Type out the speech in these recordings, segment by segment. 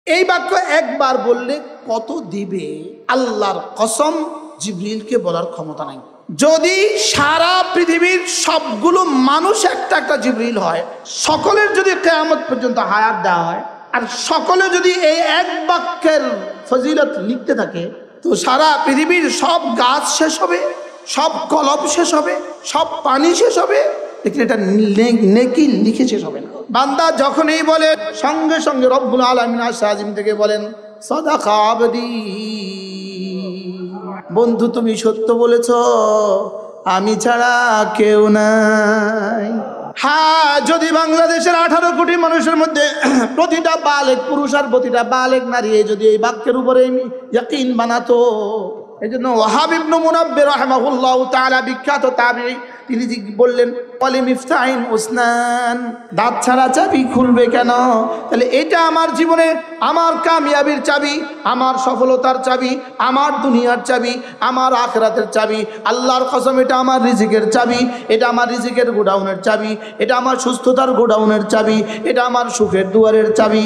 এই বাক্য একবার বললে কত দিবে আল্লাহর কসম জিবরিলকে বলার ক্ষমতা নাই। যদি সারা পৃথিবীর সবগুলো মানুষ একটা একটা জিবরিল হয়, সকলের যদি কিয়ামত পর্যন্ত হায়াত দেওয়া হয়, আর সকলে যদি এই এক বাক্যের ফজিলত লিখতে থাকে, তো সারা পৃথিবীর সব গাছ শেষ হবে, সব কলব শেষ হবে, সব পানি শেষ হবে, লেকিন এটা নেকি লিখে শেষ হবে না। বান্দা যখনই বলে সঙ্গে সঙ্গে রব্বুল আলামিন আরশ আজিম থেকে বলেন সাদাকা আবদি, বন্ধু তুমি সত্য বলেছ, আমি ছাড়া কেউ নাই। হ্যাঁ, যদি বাংলাদেশের 18 কোটি মানুষের মধ্যে প্রতিটা বালেগ পুরুষ আর প্রতিটা বালেগ নারী যদি এই বাক্যের উপরে ইয়াকিন বানাতো, এই জন্য ওয়াহাব ইবনে মুনাব্বির রাহিমাহুল্লাহ তাআলা বিখ্যাত তাবিঈ, তিনি বললেন মিফতাহিন উসনান, দাঁত ছাড়া চাবি খুলবে কেন? তাহলে এটা আমার জীবনে আমার কামিয়াবির চাবি, আমার সফলতার চাবি, আমার দুনিয়ার চাবি, আমার আখিরাতের চাবি। আল্লাহর কসম, এটা আমার রিজিকের চাবি, এটা আমার রিজিকের গোডাউনের চাবি, এটা আমার সুস্থতার গোডাউনের চাবি, এটা আমার সুখের দুয়ারের চাবি,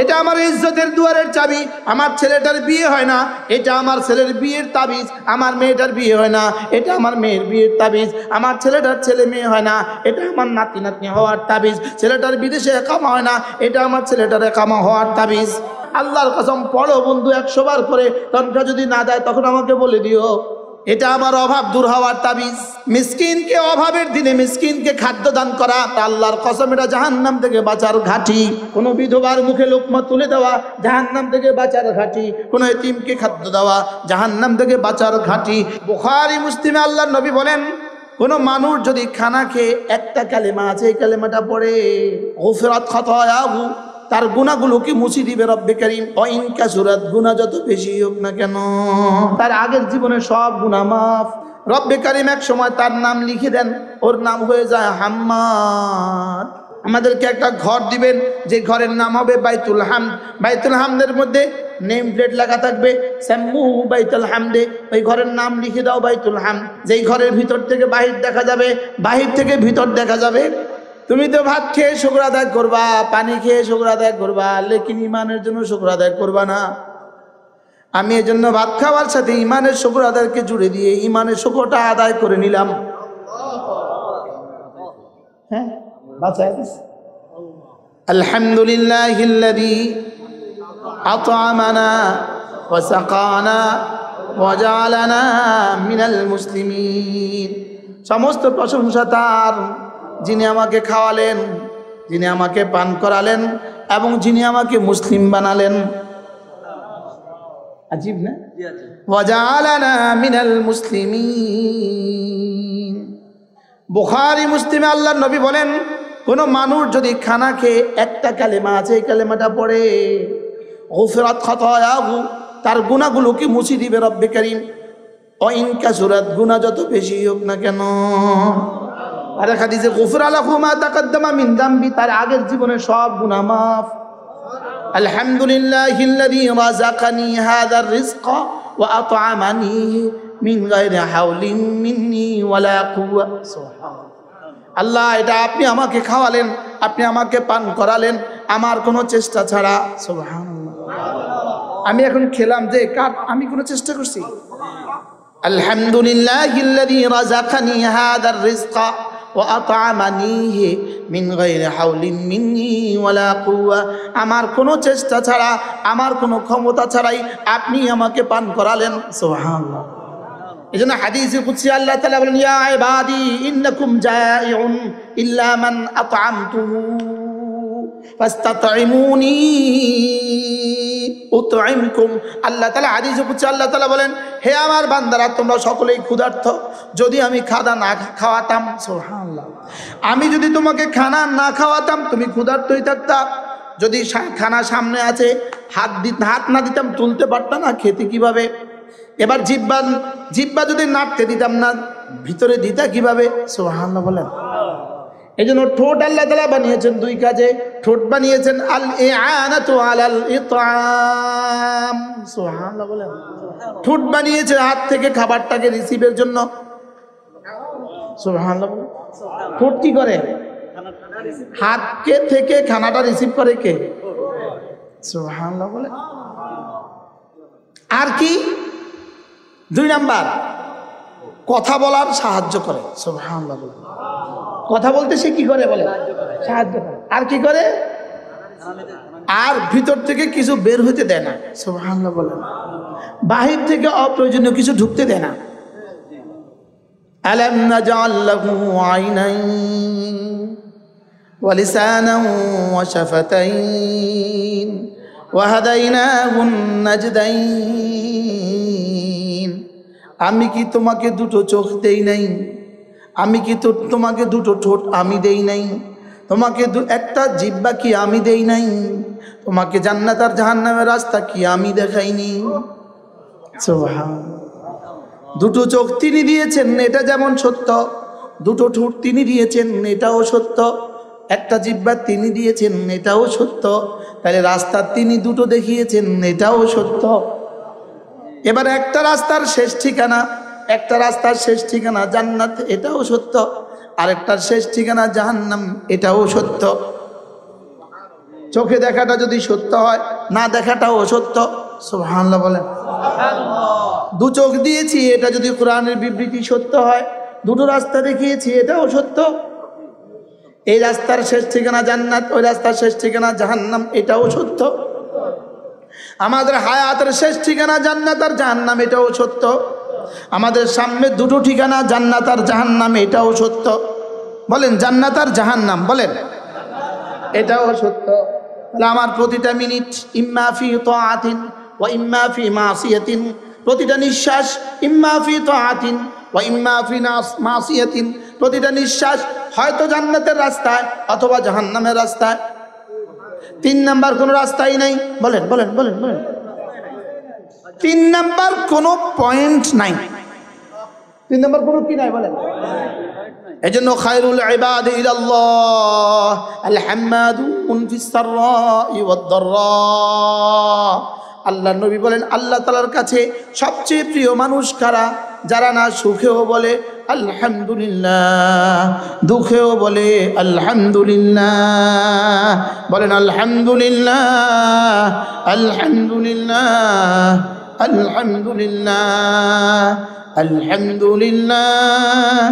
এটা আমার ইজ্জতের দুয়ারের চাবি। আমার ছেলেটার বিয়ে হয় না, এটা আমার ছেলের বিয়ের তাবিজ। আমার মেয়েটার বিয়ে হয় না, এটা আমার মেয়ের বিয়ের তাবিজ। আমার ছেলেটার ছেলে মেয়ে হয় না, এটা আমার নাতি নাতনি হওয়ার তাবিজ। ছেলেটার বিদেশে একামা হয় না, এটা আমার ছেলেটার একামা হওয়ার তাবিজ। আল্লাহর কসম পড়ো বন্ধু 100 বার করে, তনটা যদি না দেয় তখন আমাকে বলে দিও, এটা আমার অভাব দূর হওয়ার তাবিজ। মিসকিনকে অভাবের দিনে মিসকিনকে খাদ্য দান করা, আল্লাহর কসম এটা জাহান্নাম থেকে বাঁচার ঘাঁটি। কোন বিধবার মুখে লোকমা তুলে দেওয়া জাহান্নাম থেকে বাঁচার ঘাঁটি। কোন এতিমকে খাদ্য দেওয়া জাহান্নাম থেকে বাঁচার ঘাঁটি। বুখারী মুসলিমে আল্লাহর নবী বলেন, কোন মানুষ যদি খানা খেয়ে একটা কালেমা আছে, এই কালেমাটা পড়ে, গুফরাত খাতায়াহু, তার গুনাহগুলোকে মুছে দিবে রব্বে কারীম। ওয়াইন কাসুরাত, গুনাহ যত বেশি হোক না কেন, তার আগের জীবনে সব গুনাহ মাফ। রব্বে কারীম এক সময় তার নাম লিখে দেন, ওর নাম হয়ে যায় হাম্মাদ। আমাদেরকে একটা ঘর দিবেন, যে ঘরের নাম হবে বাইতুল হামদ। বাইতুল হামদের মধ্যে নেম প্লেট লেখা থাকবে সাম্মু বাইতুল হামদে, ওই ঘরের নাম লিখে দাও বাইতুল হামদ। যেই ঘরের ভিতর থেকে বাহির দেখা যাবে, বাহির থেকে ভিতর দেখা যাবে। তুমি তো ভাত খেয়ে শুকর আদায় করবা, পানি খেয়ে শুকর আদায় করবা, লেকিন ইমানের জন্য শুকর আদায় করবা না। আমি এই জন্য ভাত খাওয়ার সাথে ইমানের শুকর আদায়কে জুড়ে দিয়ে ইমানের শুকরটা আদায় করে নিলাম। হ্যাঁ, বাঁচায় দিস। আলহামদুলিল্লাহিল্লাযী আত'আমানা ওয়া সাকানা ওয়া জাআলানা মিনাল মুসলিমিন। সমস্ত প্রশংসা তার, যিনি আমাকে খাওয়ালেন, যিনি আমাকে পান করালেন এবং যিনি আমাকে মুসলিম বানালেন। আজীব না? ওয়া জাআলানা মিনাল মুসলিমিন। বুখারী মুসলিমে আল্লাহর নবী বলেন, কোন মানুষ যদি খানা খেয়ে একটা কালেমা আছে, এই কালেমাটা পড়ে, গুফরাত খাতায়াহু, তার গুনাহগুলোকে মুছে দিবে রব্বে কারীম। ওয়াইন কাসুরাত, গুনাহ যত বেশি হোক না কেন। আর হাদিসে গুফরা লাহু মা তাকাদ্দামা মিন যামবি, তার আগের জীবনের সব গুনাহ মাফ। আলহামদুলিল্লাহিল্লাযী রাযাকানি হাযার রিজকা ওয়া আত'আমানি মিন গায়রি হাওলিন মিন্নি ওয়ালা কুওয়া। সুবহানাল্লাহ। আল্লাহ, এটা আপনি আমাকে খাওয়ালেন, আপনি আমাকে পান করালেন আমার কোনো চেষ্টা ছাড়া। সুবহানাল্লাহ। আমি এখন খেলাম যে কার, আমি কোনো চেষ্টা করছি? আলহামদুলিল্লাহিল্লাযী রাযাকানি হাযার রিজকা ওয়া আত'আমানি মিন গায়রি হাওলিন মিন্নি ওয়ালা কুওয়া। আমার কোনো চেষ্টা ছাড়া, আমার কোনো ক্ষমতা ছাড়াই আপনি আমাকে পান করালেন। সুবহানাল্লাহ। এজন্য হাদিসে কুদসি আল্লাহ তাআলা বলেন, ইয়া ইবাদি ইন্নাকুম জাইউন ইল্লা মান আত'আমতুহু ফাস্তাতঈমুনি উতঈমকুম। আল্লাহ তাআলা হাদিসে কুদসি আল্লাহ তাআলা বলেন, হে আমার বান্দারা, তোমরা সকলেই ক্ষুধার্ত, যদি আমি খানা না খাওয়াতাম, সুবহানাল্লাহ, আমি যদি তোমাকে খানা না খাওয়াতাম তুমি ক্ষুধার্তই থাকতা। যদি খানা সামনে আছে, হাত না দিতাম তুলতে পারতা না, খেতে কিভাবে? এবার জিহ্বা যদি নাড়তে দিতাম না, ভিতরে দিতা কিভাবে? সুবহানাল্লাহ বলেন। এই জন্য ঠোঁট আল্লাহ তাআলা বানিয়েছেন দুই কাজে। ঠোঁট বানিয়েছেন আল ইআনাতু আলাল ইতআম। সুবহানাল্লাহ বলেন। ঠোঁট বানিয়েছে হাত থেকে খাবারটাকে রিসিভের জন্য। সুবহানাল্লাহ বলেন। ঠোঁট কি করে? হাতকে থেকে খানাটা রিসিভ করে কে? সুবহানাল্লাহ বলে। আর কি 2 নাম্বার, কথা বলার সাহায্য করে। সুবহানাল্লাহ বলে। কথা বলতে সে কি করে বলে? সাহায্য করে। আর কি করে? আর ভিতর থেকে কিছু বের হইতে দেয় না। সুবহানাল্লাহ বলে। বাহির থেকে অপ্রয়োজনীয় কিছু ঢুকতে দেয় না। আলাম নাজআল লাহু আইনাইন ওয়া লিসানান ওয়া শাফাতাইন ওয়া হাদাইনাহুন নাজদাইন। আমি কি তোমাকে 2টো চোখ দেই নাই? আমি কি তোমাকে 2টো ঠোঁট আমি দেই নাই? তোমাকে একটা জিহ্বা কি আমি দেই নাই? তোমাকে জান্নাত আর জাহান্নামের রাস্তা কি আমি দেখাইনি? সুবহানাল্লাহ। 2টো চোখ তিনি দিয়েছেন, এটা যেমন সত্য। 2টো ঠোঁট তিনি দিয়েছেন, এটাও সত্য। একটা জিহ্বা তিনি দিয়েছেন, এটাও সত্য। তাহলে রাস্তা তিনি 2টো দেখিয়েছেন, এটাও সত্য। এবার একটা রাস্তার শেষ ঠিকানা জান্নাত, এটাও সত্য। আরেকটার শেষ ঠিকানা জাহান্নাম, এটাও সত্য। চোখে দেখাটা যদি সত্য হয়, না দেখাটাও সত্য। সুবহানাল্লাহ বলেন। 2 চোখ দিয়েছি, এটা যদি কোরআনের বিবৃতি সত্য হয়, 2টো রাস্তা দেখিয়েছি, এটাও সত্য। এই রাস্তার শেষ ঠিকানা জান্নাত, ওই রাস্তার শেষ ঠিকানা জাহান্নাম, এটাও সত্য। আমাদের হায়াতের শেষ ঠিকানা জান্নাত আর জাহান্নাম, এটাও সত্য। আমাদের সামনে 2টো ঠিকানা জান্নাত আর জাহান্নাম, এটাও সত্য। বলেন জান্নাত আর জাহান্নাম, বলেন এটাও সত্য। তাহলে আমার প্রতিটা মিনিট ইম্মা ফি তাআতিন ওয়া ইম্মা ফি মাসিয়াতিন, প্রতিটা নিঃশ্বাস ইম্মা ফি তাআতিন ওয়া ইম্মা ফি মাসিয়াতিন, প্রতিটা নিঃশ্বাস হয়তো জান্নাতের রাস্তায় অথবা জাহান্নামের রাস্তায়। 3 নাম্বার কোনো রাস্তাই নাই। বলেন বলেন বলেন বলেন 3 নাম্বার কোনো পয়েন্ট নাই। 3 নাম্বার কোনো কি নাই বলেন। এজন্য খায়রুল ইবাদি ইলাল্লাহ আল হাম্মাদুন ফিস সাররাই ওয়াদ দাররা। আল্লাহর নবী বলেন আল্লাহ তাআলার কাছে সবচেয়ে প্রিয় মানুষ কারা? যারা না সুখেও বলে আলহামদুলিল্লাহ, দুঃখেও বলে আলহামদুলিল্লাহ। বলেন আলহামদুলিল্লাহ, আলহামদুলিল্লাহ, আলহামদুলিল্লাহ, আলহামদুলিল্লাহ,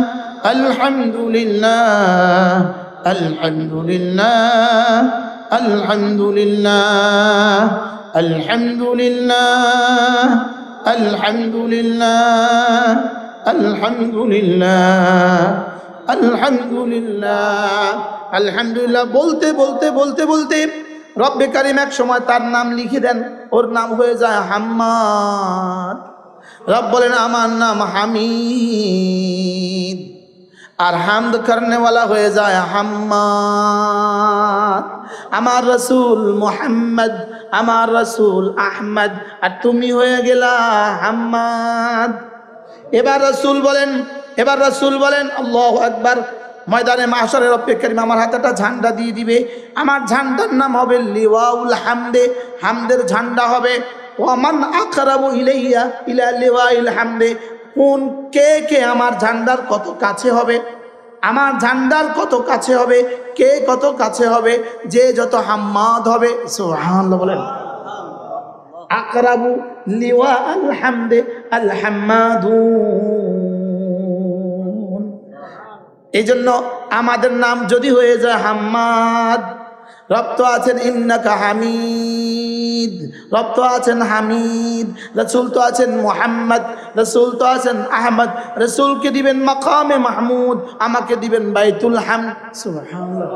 আলহামদুলিল্লাহ, আলহামদুলিল্লাহ, আলহামদুলিল্লাহ, আলহামদুলিল্লাহ, আলহামদুলিল্লাহ, আলহামদুলিল্লাহ, আলহামদুলিল্লাহ, আলহামদুলিল্লাহ বলতে বলতে বলতে বলতে রব্বে কারিম এক সময় তার নাম লিখে দেন, ওর নাম হয়ে যায় হাম্মাদ। রব বলেন আমার নাম হামিদ, আর হামদ করনেওয়ালা হয়ে যায় হাম্মাদ। আমার রসুল মুহাম্মদ, আমার রসুল আহমদ, আর তুমি হয়ে গেলা হাম্মাদ। এবার রসুল বলেন আল্লাহু আকবার। ময়দানে মাহশরে রব্বে কারিম আমার হাতে একটা ঝান্ডা দিয়ে দিবে। আমার ঝান্ডার নাম হবে লিওয়াউল হামদে, হামদের ঝান্ডা হবে। ওয়ামান আকরাবু ইলাইয়া ইলা লিওয়াইল হামদে, কোন কে কে আমার ঝান্ডার কত কাছে হবে, আমার ঝান্ডার কত কাছে হবে, কে কত কাছে হবে, যে যত হাম্মাদ হবে। সুবহানাল্লাহ বলেন। আকরাবু লিওয়া আল হামদে আল হাম্মাদুন। এই জন্য আমাদের নাম যদি হয়ে যায় হাম্মাদ, রব তো আছেন ইন্নাকা হামিদ, রব তো আছেন হামিদ, রসুল তো আছেন মুহাম্মদ, রসুল তো আছেন আহমদ। রসুলকে দিবেন মাকামে মাহমুদ, আমাকে দিবেন বাইতুল হামদ। সুবহানাল্লাহ।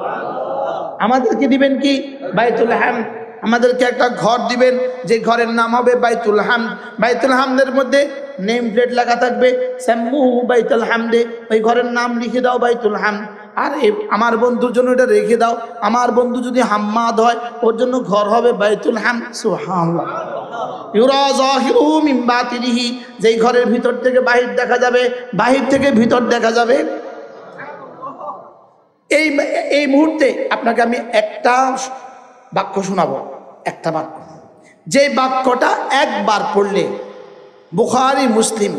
আমাদেরকে দিবেন কি? বাইতুল হামদ। আমাদেরকে একটা ঘর দিবেন, যে ঘরের নাম হবে বাইতুল হামদ। বাইতুল হামদের মধ্যে নেম প্লেট লেখা থাকবে সাম্মু বাইতুল হামদে, ওই ঘরের নাম লিখে দাও বাইতুল হামদ। আর আমার বন্ধুর জন্য এটা রেখে দাও, আমার বন্ধু যদি হাম্মাদ হয় ওর জন্য ঘর হবে বাইতুল হামদ। সুবহানাল্লাহ। ইউরা যাহিরুহু মিন বাতিনিহি, যেই ঘরের ভিতর থেকে বাহির দেখা যাবে, বাহির থেকে ভিতর দেখা যাবে। এই মুহূর্তে আপনাকে আমি একটা বাক্য শোনাবো, একটা বাক্য, যে বাক্যটা একবার পড়লে বুখারী মুসলিম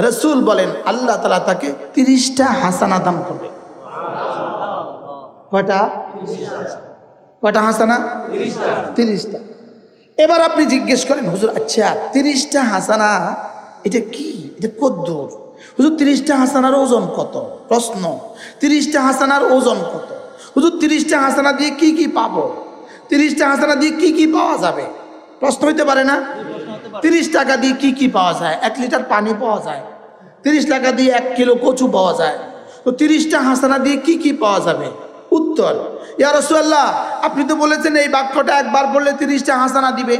রসুল বলেন আল্লাহ তাআলা তাকে 30টা হাসানা দান করবে। কয়টা হাসানা? 30টা। এবার আপনি জিজ্ঞেস করেন হুজুর আচ্ছা 30টা হাসানা এটা কি, এটা কদ্দুর? হুজুর 30টা হাসানার ওজন কত? প্রশ্ন, 30টা হাসানার ওজন কত? হুজুর 30টা হাসানা দিয়ে কি কি পাবো? 30টা হাসানা দিয়ে কি কি পাওয়া যাবে? প্রশ্ন হইতে পারে না? 30 টাকা দিয়ে কি কি পাওয়া যায়? 1 লিটার পানি পাওয়া যায়। 30 টাকা দিয়ে 1 কিলো কচু পাওয়া যায়। তো 30টা হাসানা দিয়ে কি কি পাওয়া যাবে? উত্তর, ইয়া রাসূলুল্লাহ আপনি তো বলেছেন এই বাক্যটা একবার বললে 30টা হাসানা দিবে।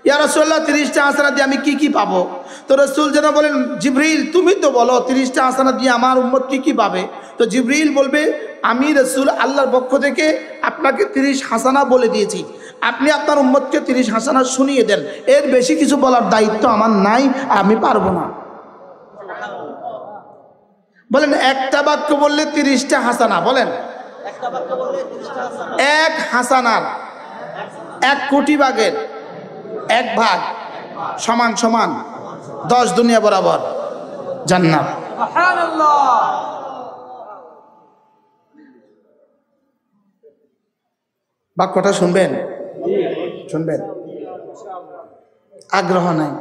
ইয়া রাসূলুল্লাহ 30টা হাসানা দিয়ে আমি কি কি পাবো? তো রাসূল যেন বলেন জিবরিল তুমি তো বলো 30টা হাসানা দিয়ে আমার উম্মত কি কি পাবে। তো জিবরিল বলবে আমি রাসূল আল্লাহর পক্ষ থেকে আপনাকে 30 হাসানা বলে দিয়েছি, আপনি আপনার উম্মতকে 30 হাসানা শুনিয়ে দেন, এর বেশি কিছু বলার দায়িত্ব আমার নাই, আমি পারবো না। বলেন একটা বাক্য বললে 30টা হাসানা, বলেন এক হাসানার 1 কোটি ভাগের 1 ভাগ সমান সমান 10 দুনিয়া বরাবর জান্নাত। বাক্যটা শুনবেন? শুনবেন? আগ্রহ নাই?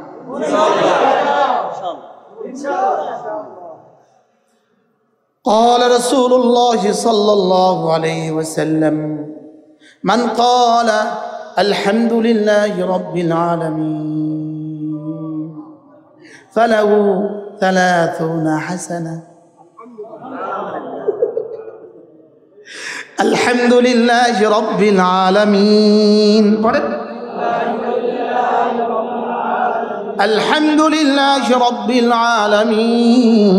قال رسول الله صلى الله عليه وسلم من قال الحمد لله رب العالمين فله 30 حسنة. الحمد لله رب العالمين. الحمد لله رب العالمين.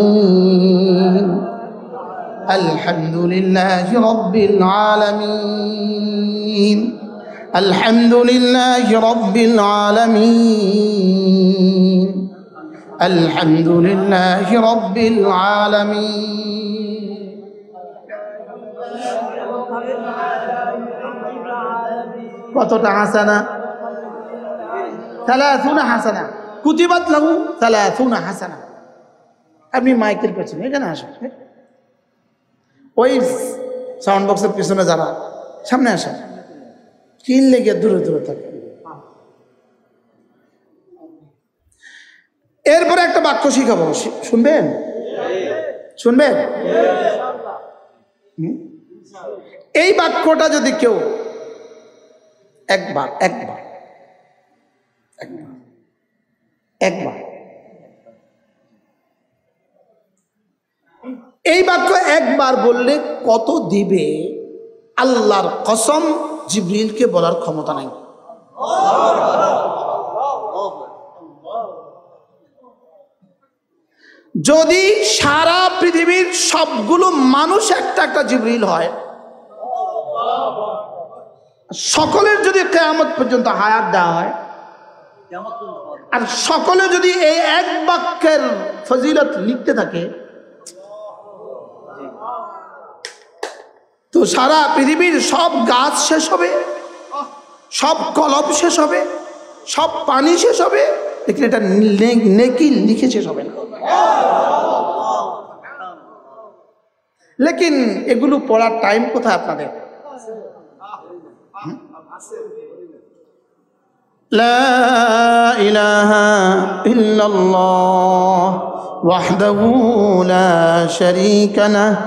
الحمد لله رب العالمين. الحمد لله رب العالمين. الحمد لله رب العالمين. কতটা হাসানা? 30 হাসানা। কুতিবাত লাহু 30 হাসানা। আপনি মাইকের পেছনে এখানে আসেন, ওই সাউন্ড বক্সের পিছনে যারা সামনে আসেন, কিল লেগে দূরে দূরে থাকে। এরপরে একটা বাক্য শিখাবো, শুনবেন? শুনবেন? এই বাক্যটা যদি কেউ একবার একবার একবার একবার এই বাক্য একবার বললে কত দিবে আল্লাহর কসম জিবরিলকে বলার ক্ষমতা নাই। যদি সারা পৃথিবীর সবগুলো মানুষ একটা একটা জিবরিল হয়, সকলের যদি কিয়ামত পর্যন্ত হায়াত দেওয়া হয়, আর সকলে যদি এই এক বাক্যের ফজিলত লিখতে থাকে, তো সারা পৃথিবীর সব গাছ শেষ হবে, সব কলম শেষ হবে, সব পানি শেষ হবে, লেকিন এটা নেকি লিখে শেষ হবে না। লেকিন এগুলো পড়ার টাইম কোথায় আপনাদের? লা ইলাহা ইল্লাল্লাহ ওয়াহদাহু লা শারীকা লাহু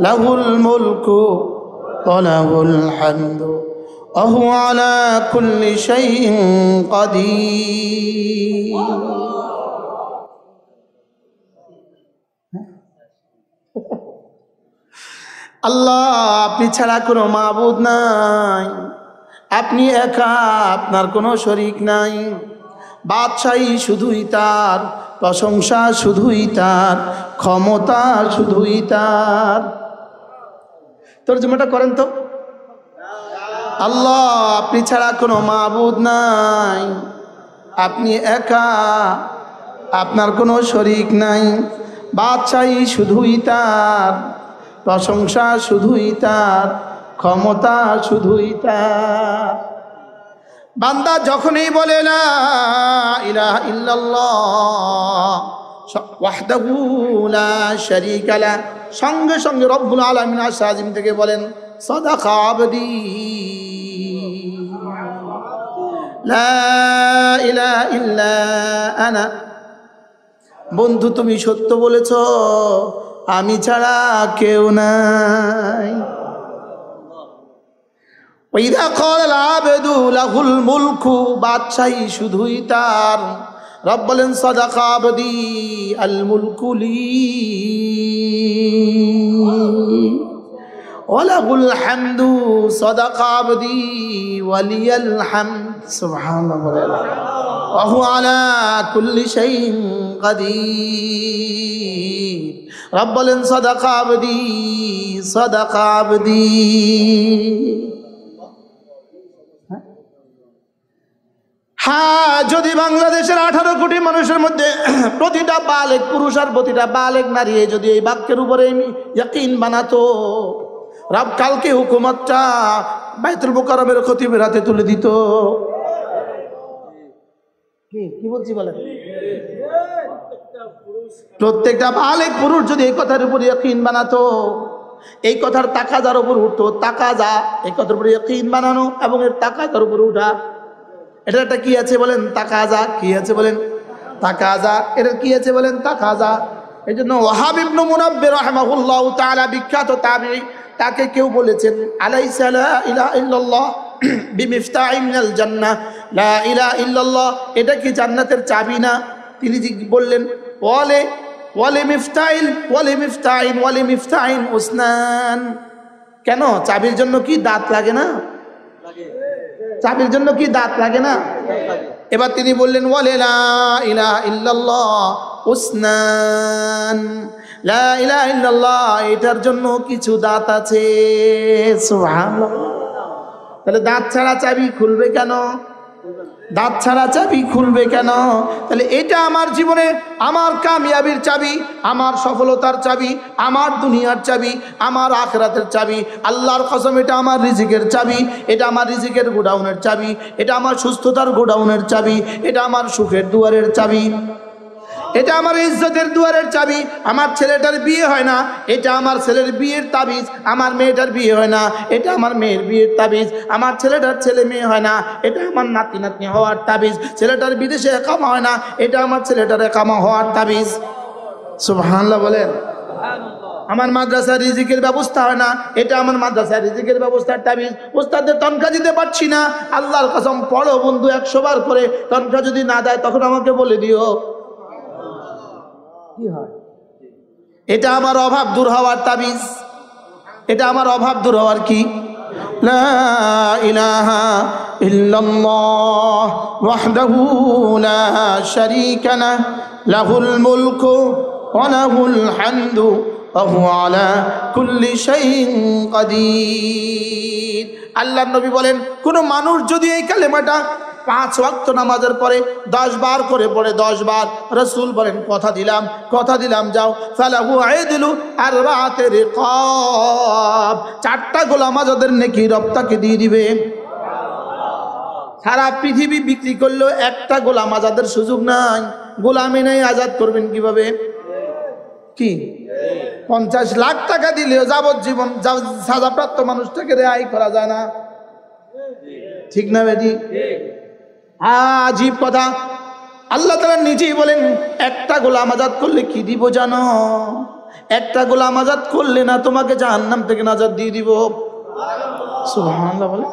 লাহুল মুলকু ওয়া লাহুল হামদু ওয়া হুয়া আলা কুল্লি শাইইন কাদির। আল্লাহ আপনি ছাড়া কোনো মাবুদ নাই, আপনি একা, আপনার কোনো শরীক নাই, বাদশাহী শুধুই তার, প্রশংসা শুধুই তার, ক্ষমতা শুধুই তার। তরজমাটা করেন তো। আল্লাহ আপনি ছাড়া কোনো মাবুদ নাই, আপনি একা, আপনার কোনো শরীক নাই, বাদশাহী শুধুই তার, প্রশংসা শুধুই তার, ক্ষমতা শুধুই তার। বান্দা যখনই বলে লা ইলাহা ইল্লাল্লাহ ওয়াহদাহু লা শারীকা লাহু, সঙ্গে সঙ্গে রব্বুল আলামিন আরশ আজিম থেকে বলেন সাদাকা আবদি, লা ইলাহা ইল্লা আনা। বন্ধু তুমি সত্য বলেছ, আমি ছাড়া কেউ নাই। ওয়াইদা ক্বালাল আবদু লাহুল মুলকু, বাদশাহী শুধুই তার। রব বলেন সাদাকা আবদি আল মুলকু লি ওয়ালাহুল হামদু সাদাকা আবদি ওয়ালিয়াল হামদ। সুবহানাল্লাহ। ওয়া হুয়া আলা কুল্লি শাইইন কাদির। রব বলেন সাদাকা আবদি সাদাকা আবদি। হ্যাঁ, যদি বাংলাদেশের 18 কোটি মানুষের মধ্যে প্রতিটা বালেগ পুরুষ আর প্রতিটা বালেগ নারী যদি এই বাক্যের উপরে ইয়াকিন বানাতো, রব কালকে হুকুমতটা বাইতুল মুকাররমের খতিবের হাতে তুলে দিত। কি বলছি বলেন? প্রত্যেকটা বালেগ পুরুষ যদি এই কথার উপর ইয়াকিন বানাতো, এই কথার তাকাজার উপর উঠতো। তাকাজা, এই কথার উপর ইয়াকিন বানানো এবং এর তাকাজার উপর উঠা, এটা একটা কি আছে বলেন? তাকাজা। কি আছে বলেন? তাকাজা। এটা কি আছে বলেন? তাকাজা। এই জন্য ওয়াহাব ইবনে মুনাব্বির রাহিমাহুল্লাহু তাআলা বিখ্যাত তাবিঈ, তাকে কেউ বলেছেন আলাইসা লা ইলাহা ইল্লাল্লাহ বিমিফতাহি মিনাল জান্নাহ, লা ইলাহা ইল্লাল্লাহ এটা কি জান্নাতের চাবি না? তিনি বললেন ওয়ালি মিফতাহিন উসনান। কেন? চাবির জন্য কি দাঁত লাগে না? চাবির জন্য কি দাঁত লাগে না? এবার তিনি বললেন ওয়ালা লা ইলাহা ইল্লাল্লাহ উসনান, লা ইলাহা ইল্লাল্লাহ এটার জন্য কিছু দাঁত আছে। সুবহানাল্লাহ। তাহলে দাঁত ছাড়া চাবি খুলবে কেন? দাঁত ছাড়া চাবি খুলবে কেন? তাহলে এটা আমার জীবনে আমার কামিয়াবির চাবি, আমার সফলতার চাবি, আমার দুনিয়ার চাবি, আমার আখিরাতের চাবি। আল্লাহর কসম, এটা আমার রিজিকের চাবি, এটা আমার রিজিকের গোডাউনের চাবি, এটা আমার সুস্থতার গোডাউনের চাবি, এটা আমার সুখের দুয়ারের চাবি, এটা আমার ইজ্জতের দুয়ারের চাবি। আমার ছেলেটার বিয়ে হয় না, এটা আমার ছেলের বিয়ের তাবিজ। আমার মেয়েটার বিয়ে হয় না, এটা আমার মেয়ের বিয়ের তাবিজ। আমার ছেলেটার ছেলে মেয়ে হয় না, এটা আমার নাতি নাতনি হওয়ার তাবিজ। ছেলেটার বিদেশে একামা হয় না, এটা আমার ছেলেটার একামা হওয়ার তাবিজ। সুবহানাল্লাহ বলেন। আমার মাদ্রাসার রিজিকের ব্যবস্থা হয় না, এটা আমার মাদ্রাসার রিজিকের ব্যবস্থার তাবিজ। ওস্তাদের তনখা দিতে পারছি না, আল্লাহর কসম পড়ো বন্ধু 100 বার করে, তনখা যদি না দেয় তখন আমাকে বলে দিও। কি হয়? এটা আমার অভাব দূর হওয়ার তাবিজ, এটা আমার অভাব দূর হওয়ার কি? লা ইলাহা ইল্লাল্লাহ ওয়াহদাহু লা শারীকা লাহু লাহুল মুলকু ওয়া লাহুল হামদু ওয়া হুয়া আলা কুল্লি শাইইন কাদির। আল্লাহর নবী বলেন, কোন মানুষ যদি এই কালেমাটা 5 ওয়াক্ত নামাজের পরে 10 বার করে পড়ে, 10 বার, রাসূল বলেন কথা দিলাম যাও, ফালাহু আইদুলু আরবাআতি রিকাব, 4টা গোলাম আজাদের নেকি রব তাকে দিয়ে দিবে। সারা পৃথিবী বিক্রি করলেও একটা গোলাম আজাদের সুযোগ নাই। গোলামি নাই, আজাদ করবেন কিভাবে? কি 50 লাখ টাকা দিলেও যাবজ্জীবন সাজাপ্রাপ্ত মানুষটাকে রেহাই করা যায় না। ঠিক না বেটি? আজীব কথা। আল্লাহ তাআলা নিজেই বলেন, একটা গোলাম আজাদ করলে কি দিব জানো? একটা গোলাম আজাদ করলে না তোমাকে জাহান্নাম থেকে নাজাত দিয়ে দিব। সুবহানাল্লাহ বলেন।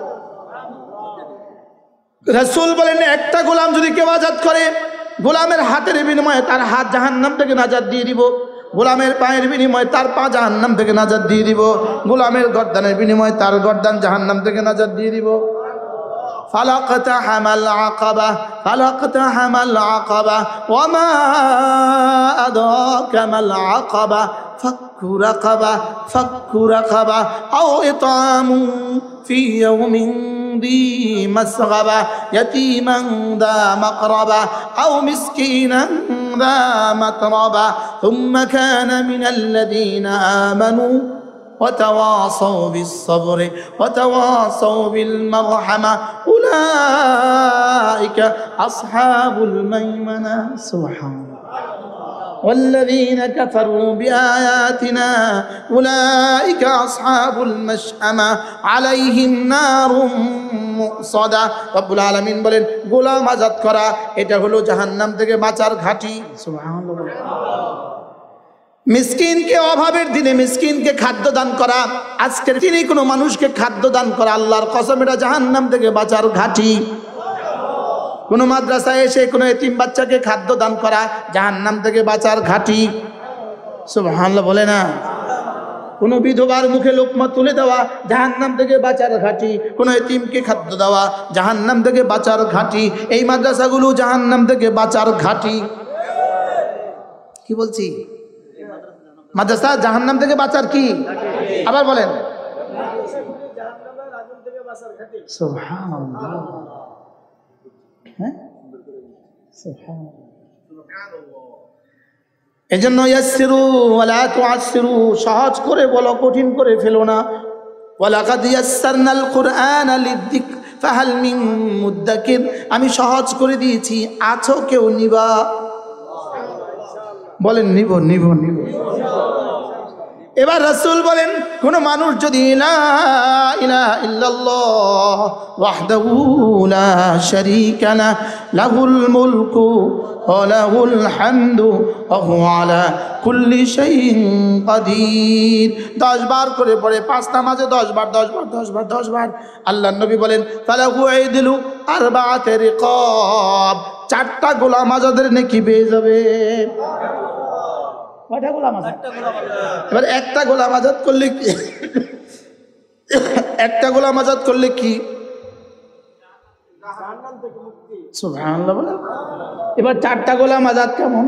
রাসূল বলেন, একটা গোলাম যদি কেউ আজাদ করে, গোলামের হাতের বিনিময়ে তার হাত জাহান্নাম থেকে নাজাত দিয়ে দিব। গোলামের পায়ের বিনিময়ে তার পা জাহান্নাম থেকে নাজাত দিয়ে দিব। গোলামের গর্দানের বিনিময়ে তার গর্দান জাহান্নাম থেকে নাজাত দিয়ে দিব। فلقتحم العقبة وما أدراك ما العقبة فك رقبة أو إطعام في يوم ذي مسغبة يتيما ذا مقربة أو مسكينا ذا متربة ثم كان من الذين آمنوا وتواصوا بالصبر وتواصوا بالمرحمة أولئك أصحاب الميمنة. سبحان الله. والذين كفروا بآياتنا أولئك أصحاب المشأمة عليهم نار মুসাদা। রব্বুল আলামিন বলেন গোলাম আজাদ করা এটা হলো জাহান্নাম থেকে বাঁচার ঘাঁটি। সুবহানাল্লাহ। মিসকিনকে অভাবের দিনে মিসকিনকে খাদ্য দান করা, আজকের দিনে কোনো মানুষকে খাদ্য দান করা, আল্লাহর কসম এটা জাহান্নাম থেকে বাঁচার ঘাঁটি। কোনো মাদ্রাসায় এসে কোনো এতিম বাচ্চাকে খাদ্য দান করা জাহান্নাম থেকে বাঁচার ঘাঁটি। সুবহানাল্লাহ বলে না। কোনো বিধবার মুখে লোকমা তুলে দেওয়া জাহান্নাম থেকে বাঁচার ঘাঁটি। কোনো এতিমকে খাদ্য দেওয়া জাহান্নাম থেকে বাঁচার ঘাঁটি। এই মাদ্রাসাগুলো জাহান্নাম থেকে বাঁচার ঘাঁটি। কি বলছি? মাদ্রাসা জাহান্নাম থেকে বাঁচার কি? আবার বলেন। সুবহানাল্লাহ। হ্যাঁ, এজন্য ইয়াসসিরু ওয়ালা তুআসসিরু, সহজ করে বলো, কঠিন করে ফেলো না। ওয়ালাকাদ ইয়াসসারনাল কুরআনা লিযিকর ফাহাল মিন মুদ্দাকির, আমি সহজ করে দিয়েছি, আছো কেউ নিবা? বলেন নিব নিব নিব। এবার রাসূল বলেন কোন মানুষ যদি লা ইলাহা ইল্লাল্লাহ ওয়াহদাহু লা শারীকা লাহু লাহুল মুলকু ওয়া লাহুল হামদু ওয়া হুয়া আলা কুল্লি শাইইন কাদির 10 বার করে পড়ে, 5 নামাজে 10 বার 10 বার 10 বার 10 বার। আল্লাহর নবী বলেন ফালাহু ইদলু আরবাআতি রিকাব, 4টা গোলাম আজাদের নেকি পেয়ে যাবে। এবার একটা গোলাম আজাদ করলে কি? একটা গোলাম আজাদ করলে কি? সুবহানাল্লাহ বলেন। এবার 4টা গোলাম আজাদ কেমন?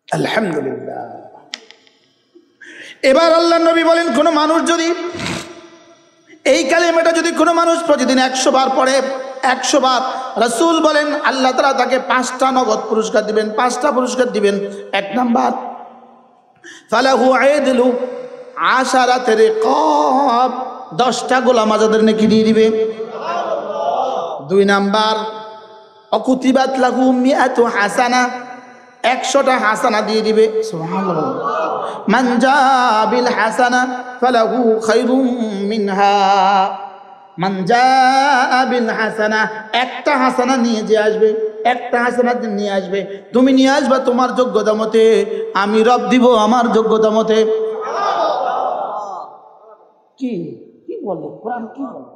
আলহামদুলিল্লাহ। এবার আল্লাহর নবী বলেন কোন মানুষ যদি এই কালিমাটা যদি কোনো মানুষ প্রতিদিন 100 বার পড়ে, 100 বার, রাসূল বলেন আল্লাহ তাআলা তাকে 5টা নগদ পুরস্কার দিবেন। 5টা পুরস্কার দিবেন। 1 নাম্বার ফালাহু ইদলু আশারাতি রিকাব, 10টা গোলাম আজাদের নেকি দিয়ে দিবে। 2 নাম্বার অকুতিবাত লাহু মিআতু হাসানা, 100টা হাসানা দিয়ে দিবে। সুবহানাল্লাহ। মান জা বিল হাসানা ফালাহু খায়রুম মিনহা, মান জা বিল হাসানা, একটা হাসানা নিয়ে যে আসবে, একটা হাসানা নিয়ে আসবে, তুমি নিয়ে আসবা তোমার যোগ্যতা মতে, আমি রব দিব আমার যোগ্যতা মতে। কি কি বলে কোরআন? কি বলে?